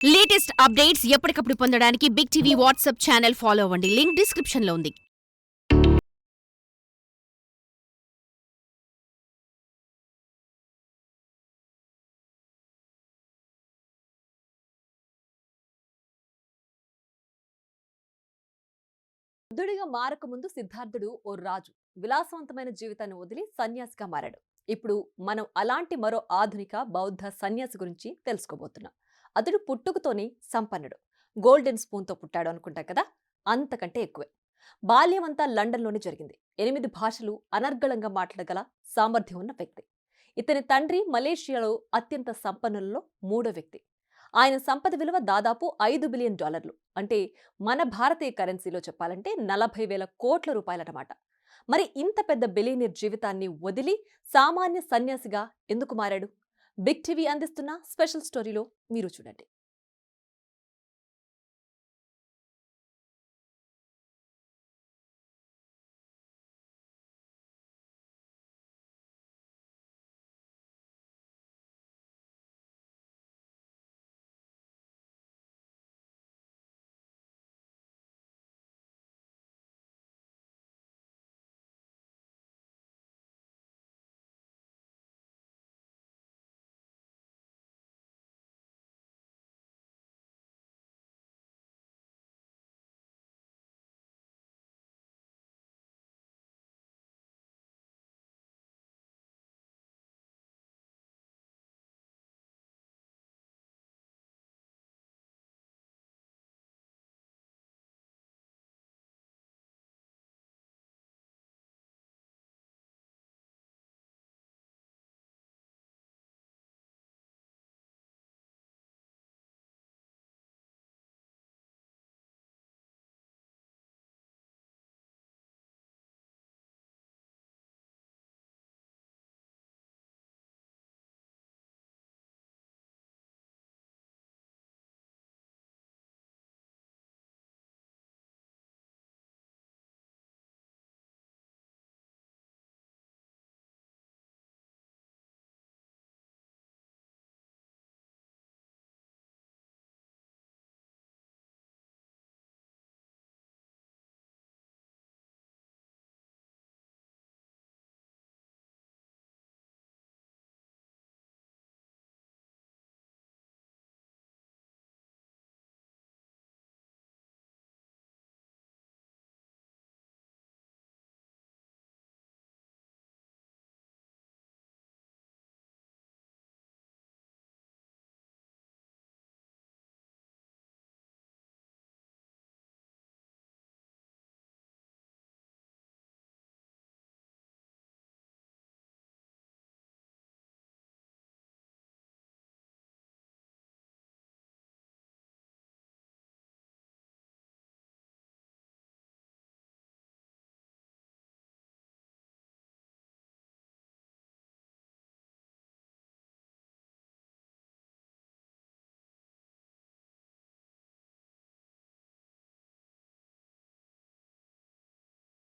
Latest updates ఎప్పటికప్పుడు పొందడానికి big TV WhatsApp channel follow అవ్వండి. లింక్ డిస్క్రిప్షన్ లో ఉంది. బుద్ధుడిగా మారకముందు సిద్ధార్థుడు ఓ రాజు విలాసవంతమైన జీవితాన్ని వదిలి సన్యాసిగా మారాడు. ఇప్పుడు మనం అలాంటి మరో ఆధునిక బౌద్ధ సన్యాసి గురించి తెలుసుకోబోతున్నాం. అతడు పుట్టుకతోనే సంపన్నుడు. గోల్డెన్ స్పూన్తో పుట్టాడు అనుకుంటా కదా, అంతకంటే ఎక్కువే. బాల్యం అంతా లండన్లోనే జరిగింది. 8 భాషలు అనర్గళంగా మాట్లాడగల సామర్థ్యం ఉన్న వ్యక్తి. ఇతని తండ్రి మలేషియాలో అత్యంత సంపన్నులలో 3వ వ్యక్తి. ఆయన సంపద విలువ దాదాపు $5 బిలియన్, అంటే మన భారతీయ కరెన్సీలో చెప్పాలంటే 40,000 కోట్ల రూపాయలన్నమాట. మరి ఇంత పెద్ద బిలియనీర్ జీవితాన్ని వదిలి సామాన్య సన్యాసిగా ఎందుకు మారాడు? బిగ్ టీవీ అందిస్తున్న స్పెషల్ స్టోరీలో మీరు చూడండి.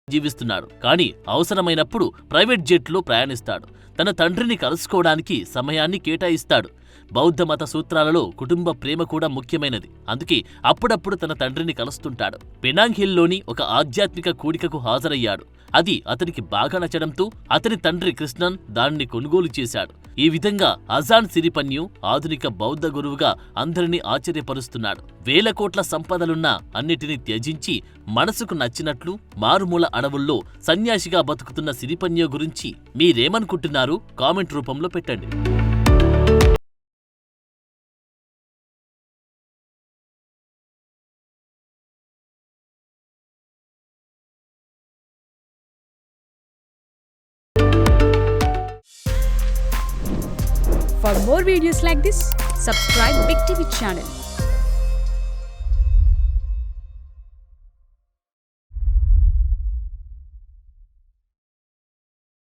జీవిస్తున్నాడు. కానీ అవసరమైనప్పుడు ప్రైవేట్ జెట్లో ప్రయాణిస్తాడు. తన తండ్రిని కలుసుకోవడానికి సమయాన్ని కేటాయిస్తాడు. బౌద్ధ మత సూత్రాలలో కుటుంబ ప్రేమ కూడా ముఖ్యమైనది. అందుకే అప్పుడప్పుడు తన తండ్రిని కలుస్తుంటాడు. పెనాంగ్ హిల్లోని ఒక ఆధ్యాత్మిక కూడికకు హాజరయ్యాడు. అది అతనికి బాగా నచ్చడంతో అతని తండ్రి కృష్ణన్ దానిని కొనుగోలు చేశాడు. ఈ విధంగా అజాన్ సిరిపన్యు ఆధునిక బౌద్ధ గురువుగా అందరినీ ఆశ్చర్యపరుస్తున్నాడు. వేల కోట్ల సంపదలున్న అన్నిటినీ త్యజించి మనసుకు నచ్చినట్లు మారుమూల అడవుల్లో సన్యాసిగా బతుకుతున్న సిరిపన్యు గురించి మీరేమనుకుంటున్నారు? కామెంట్ రూపంలో పెట్టండి. For more videos like this, subscribe Big TV channel.